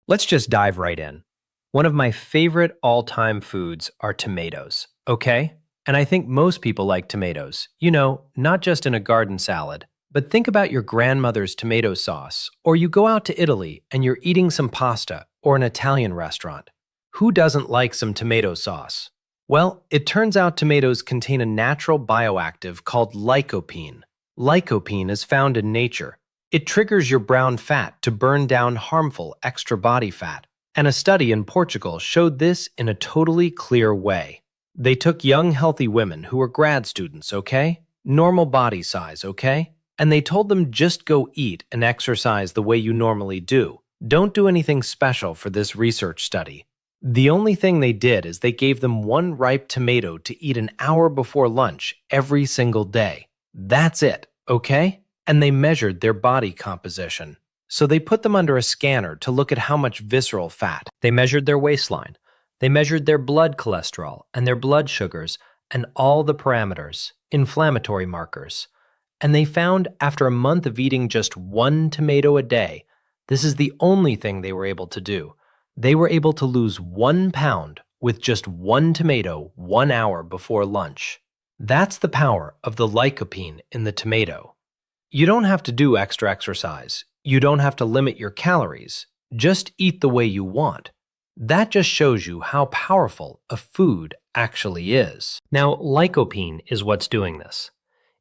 Let's just dive right in. One of my favorite all-time foods are tomatoes, okay? And I think most people like tomatoes. Not just in a garden salad, but think about your grandmother's tomato sauce, or you go out to Italy and you're eating some pasta or an Italian restaurant. Who doesn't like some tomato sauce? Well, it turns out tomatoes contain a natural bioactive called lycopene. Lycopene is found in nature. It triggers your brown fat to burn down harmful extra body fat. And a study in Portugal showed this in a totally clear way. They took young, healthy women who were grad students, okay? Normal body size, okay? And they told them just go eat and exercise the way you normally do. Don't do anything special for this research study. The only thing they did is they gave them one ripe tomato to eat an hour before lunch every single day. That's it, okay? And they measured their body composition. So they put them under a scanner to look at how much visceral fat. They measured their waistline. They measured their blood cholesterol and their blood sugars and all the parameters, inflammatory markers. And they found after a month of eating just one tomato a day, this is the only thing they were able to do. They were able to lose 1 pound with just one tomato 1 hour before lunch. That's the power of the lycopene in the tomato. You don't have to do extra exercise. You don't have to limit your calories. Just eat the way you want. That just shows you how powerful a food actually is. Now, lycopene is what's doing this.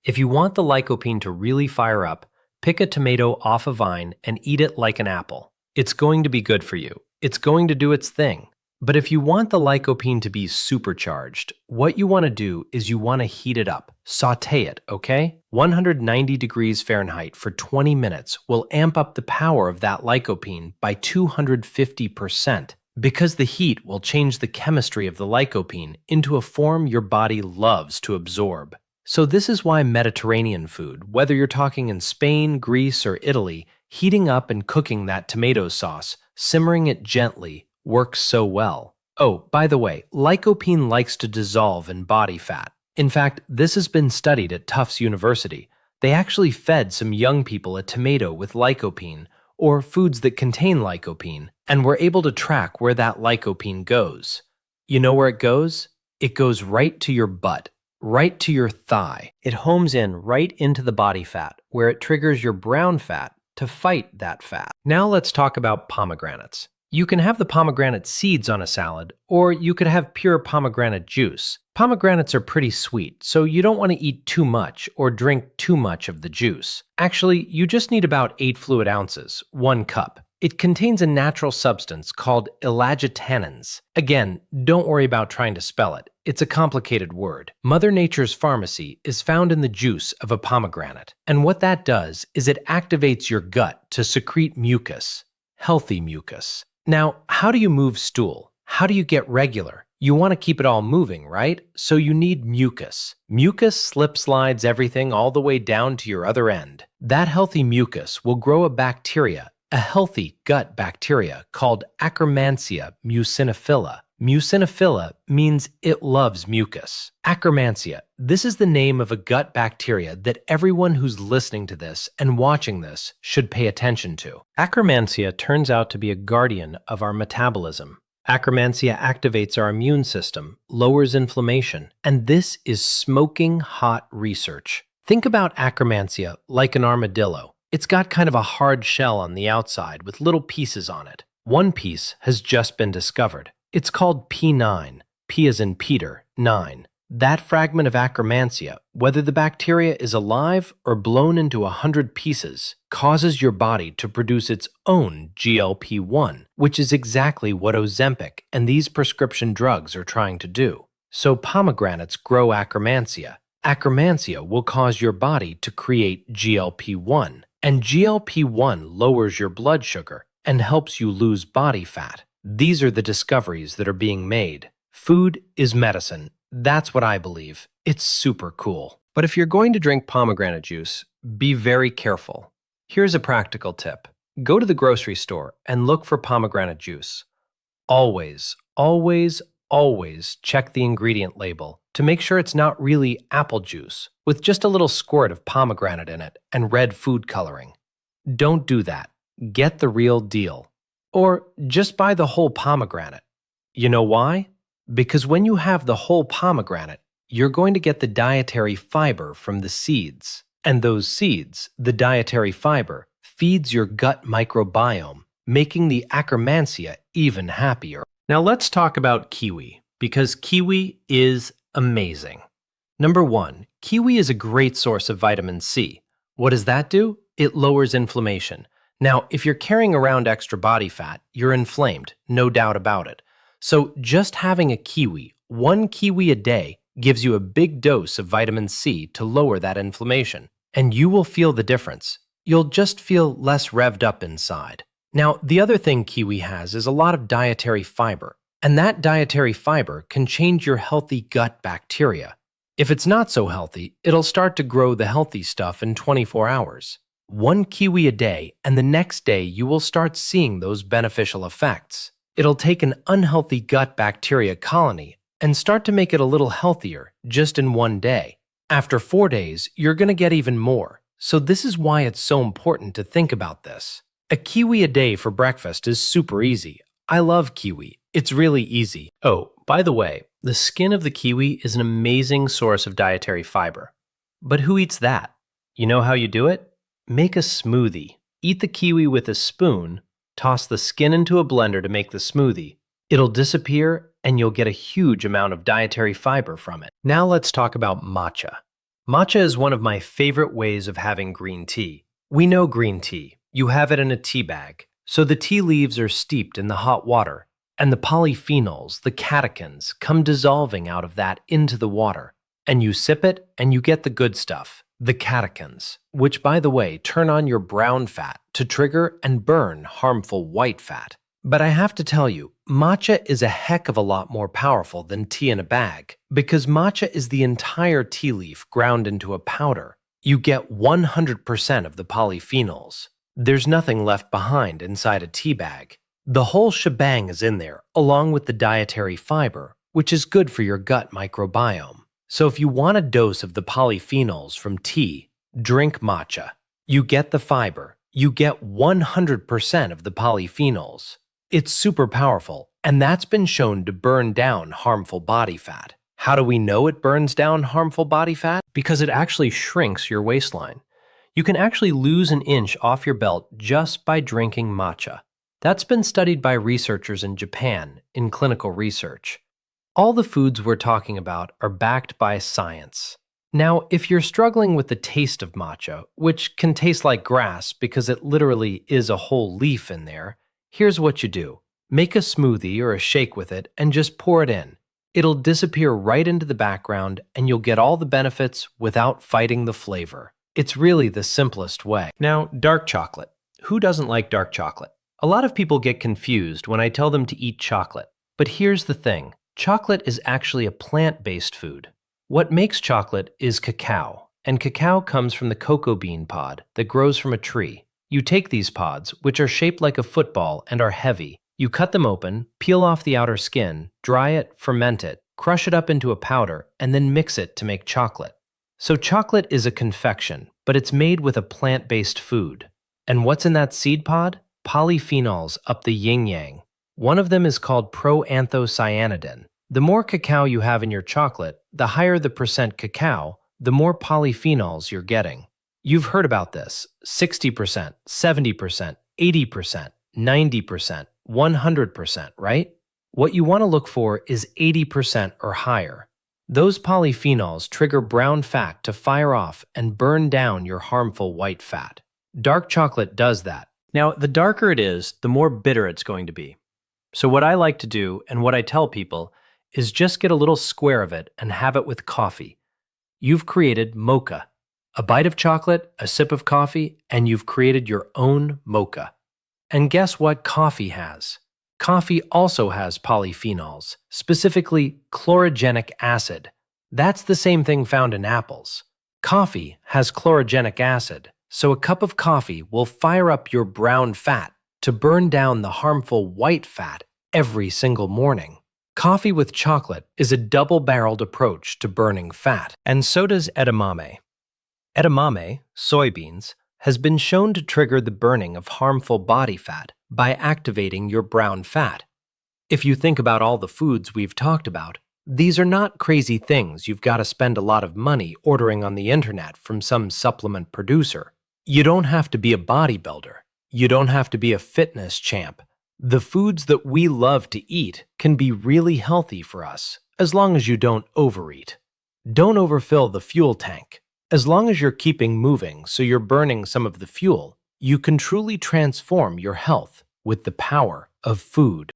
If you want the lycopene to really fire up, pick a tomato off a vine and eat it like an apple. It's going to be good for you. It's going to do its thing. But if you want the lycopene to be supercharged, what you want to do is you want to heat it up. Sauté it, okay? 190 degrees Fahrenheit for 20 minutes will amp up the power of that lycopene by 250%, because the heat will change the chemistry of the lycopene into a form your body loves to absorb. So this is why Mediterranean food, whether you're talking in Spain, Greece, or Italy, heating up and cooking that tomato sauce, simmering it gently, works so well. Oh, by the way, lycopene likes to dissolve in body fat. In fact, this has been studied at Tufts University. They actually fed some young people a tomato with lycopene, or foods that contain lycopene, and were able to track where that lycopene goes. You know where it goes? It goes right to your butt, right to your thigh. It homes in right into the body fat, where it triggers your brown fat to fight that fat. Now let's talk about pomegranates. You can have the pomegranate seeds on a salad, or you could have pure pomegranate juice. Pomegranates are pretty sweet, so you don't want to eat too much or drink too much of the juice. Actually, you just need about 8 fluid ounces, 1 cup. It contains a natural substance called elagitannins. Again, don't worry about trying to spell it. It's a complicated word. Mother Nature's pharmacy is found in the juice of a pomegranate. And what that does is it activates your gut to secrete mucus, healthy mucus. Now, how do you move stool? How do you get regular? You want to keep it all moving, right? So you need mucus. Mucus slip slides everything all the way down to your other end. That healthy mucus will grow a bacteria, a healthy gut bacteria called Akkermansia muciniphila. Muciniphila means it loves mucus. Akkermansia, this is the name of a gut bacteria that everyone who's listening to this and watching this should pay attention to. Akkermansia turns out to be a guardian of our metabolism. Akkermansia activates our immune system, lowers inflammation, and this is smoking hot research. Think about Akkermansia like an armadillo. It's got kind of a hard shell on the outside with little pieces on it. One piece has just been discovered. It's called P9, P as in Peter, 9. That fragment of Akkermansia, whether the bacteria is alive or blown into 100 pieces, causes your body to produce its own GLP-1, which is exactly what Ozempic and these prescription drugs are trying to do. So pomegranates grow Akkermansia. Akkermansia will cause your body to create GLP-1, and GLP-1 lowers your blood sugar and helps you lose body fat. These are the discoveries that are being made. Food is medicine. That's what I believe. It's super cool. But if you're going to drink pomegranate juice, be very careful. Here's a practical tip. Go to the grocery store and look for pomegranate juice. Always, always, always check the ingredient label to make sure it's not really apple juice with just a little squirt of pomegranate in it and red food coloring. Don't do that. Get the real deal. Or just buy the whole pomegranate. You know why? Because when you have the whole pomegranate, you're going to get the dietary fiber from the seeds. And those seeds, the dietary fiber, feeds your gut microbiome, making the Akkermansia even happier. Now let's talk about kiwi, because kiwi is amazing. Number one, kiwi is a great source of vitamin C. What does that do? It lowers inflammation. Now, if you're carrying around extra body fat, you're inflamed, no doubt about it. So just having a kiwi, one kiwi a day, gives you a big dose of vitamin C to lower that inflammation. And you will feel the difference. You'll just feel less revved up inside. Now, the other thing kiwi has is a lot of dietary fiber. And that dietary fiber can change your healthy gut bacteria. If it's not so healthy, it'll start to grow the healthy stuff in 24 hours. One kiwi a day, and the next day you will start seeing those beneficial effects. It'll take an unhealthy gut bacteria colony and start to make it a little healthier just in one day. After 4 days, you're going to get even more. So this is why it's so important to think about this. A kiwi a day for breakfast is super easy. I love kiwi. It's really easy. Oh, by the way, the skin of the kiwi is an amazing source of dietary fiber. But who eats that? You know how you do it? Make a smoothie. Eat the kiwi with a spoon, toss the skin into a blender to make the smoothie. It'll disappear and you'll get a huge amount of dietary fiber from it. Now let's talk about matcha. Matcha is one of my favorite ways of having green tea. We know green tea. You have it in a tea bag. So the tea leaves are steeped in the hot water, and the polyphenols, the catechins, come dissolving out of that into the water. And you sip it, and you get the good stuff, the catechins, which, by the way, turn on your brown fat to trigger and burn harmful white fat. But I have to tell you, matcha is a heck of a lot more powerful than tea in a bag, because matcha is the entire tea leaf ground into a powder. You get 100% of the polyphenols. There's nothing left behind inside a tea bag. The whole shebang is in there, along with the dietary fiber, which is good for your gut microbiome. So if you want a dose of the polyphenols from tea, drink matcha. You get the fiber. You get 100% of the polyphenols. It's super powerful, and that's been shown to burn down harmful body fat. How do we know it burns down harmful body fat? Because it actually shrinks your waistline. You can actually lose an inch off your belt just by drinking matcha. That's been studied by researchers in Japan in clinical research. All the foods we're talking about are backed by science. Now, if you're struggling with the taste of matcha, which can taste like grass because it literally is a whole leaf in there, here's what you do. Make a smoothie or a shake with it and just pour it in. It'll disappear right into the background and you'll get all the benefits without fighting the flavor. It's really the simplest way. Now, dark chocolate. Who doesn't like dark chocolate? A lot of people get confused when I tell them to eat chocolate. But here's the thing. Chocolate is actually a plant-based food. What makes chocolate is cacao, and cacao comes from the cocoa bean pod that grows from a tree. You take these pods, which are shaped like a football and are heavy. You cut them open, peel off the outer skin, dry it, ferment it, crush it up into a powder, and then mix it to make chocolate. So chocolate is a confection, but it's made with a plant-based food. And what's in that seed pod? Polyphenols up the yin-yang. One of them is called proanthocyanidin. The more cacao you have in your chocolate, the higher the percent cacao, the more polyphenols you're getting. You've heard about this: 60%, 70%, 80%, 90%, 100%, right? What you want to look for is 80% or higher. Those polyphenols trigger brown fat to fire off and burn down your harmful white fat. Dark chocolate does that. Now, the darker it is, the more bitter it's going to be. So what I like to do, and what I tell people, is just get a little square of it and have it with coffee. You've created mocha. A bite of chocolate, a sip of coffee, and you've created your own mocha. And guess what coffee has? Coffee also has polyphenols, specifically chlorogenic acid. That's the same thing found in apples. Coffee has chlorogenic acid, so a cup of coffee will fire up your brown fat to burn down the harmful white fat every single morning. Coffee with chocolate is a double-barreled approach to burning fat, and so does edamame. Edamame, soybeans, has been shown to trigger the burning of harmful body fat by activating your brown fat. If you think about all the foods we've talked about, these are not crazy things you've got to spend a lot of money ordering on the internet from some supplement producer. You don't have to be a bodybuilder. You don't have to be a fitness champ. The foods that we love to eat can be really healthy for us, as long as you don't overeat. Don't overfill the fuel tank. As long as you're keeping moving so you're burning some of the fuel, you can truly transform your health with the power of food.